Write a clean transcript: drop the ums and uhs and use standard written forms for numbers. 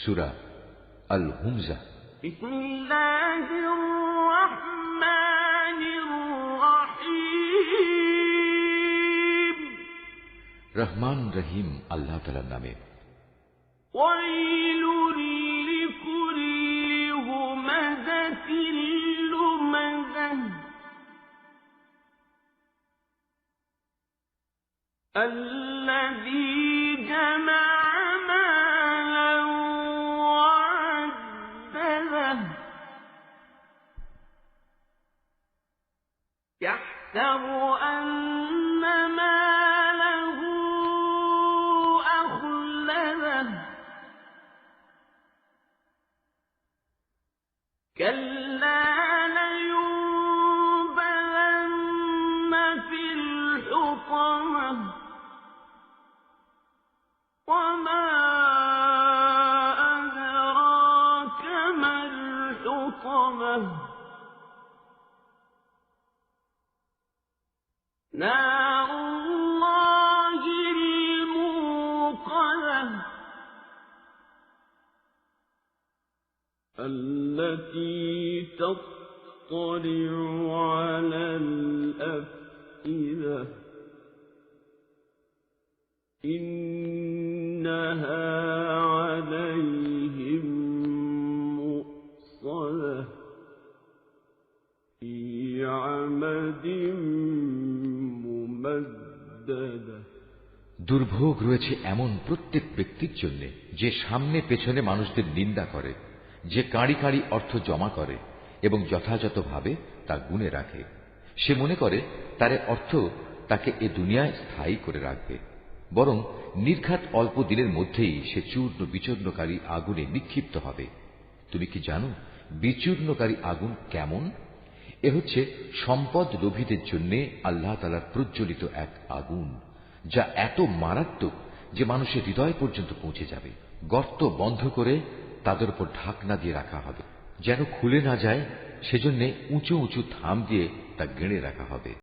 সূরা আল হুমজা। বিসমিল্লাহির রহমানির রহিম। রহমান রহিম আল্লাহ তাআলার নামে। ওয়াইলুল লিকুল্লি হুমাযাতিল লুমাযাহ الذي جمع مالا وعدده يحسب أن ماله أخلده كلا لينبذن في الحطمة وما أدراك ما الحطمة نار الله الموقدة التي تطلع على الأفئدة إنها عليهم مؤصدة في عمد ممددة। দুর্ভোগ রয়েছে এমন প্রত্যেক ব্যক্তির জন্য যে সামনে পেছনে মানুষদের নিন্দা করে, যে কাঁড়ি কাঁড়ি অর্থ জমা করে এবং যথাযথভাবে তা গুণে রাখে। সে মনে করে তার অর্থ তাকে এ দুনিয়ায় স্থায়ী করে রাখবে, বরং নির্ঘাত অল্প দিনের মধ্যেই সে চূর্ণ বিচূর্ণকারী আগুনে নিক্ষিপ্ত হবে। তুমি কি জানো বিচূর্ণকারী আগুন কেমন? এ হচ্ছে সম্পদ লোভীদের জন্য আল্লাহ তাআলার প্রজ্বলিত এক আগুন, যা এত মারাত্মক যে মানুষের হৃদয় পর্যন্ত পৌঁছে যাবে। গর্ত বন্ধ করে তাদের উপর ঢাকনা দিয়ে রাখা হবে, যেন খুলে না যায়, সেজন্য উঁচু উঁচু থাম দিয়ে তা গেড়ে রাখা হবে।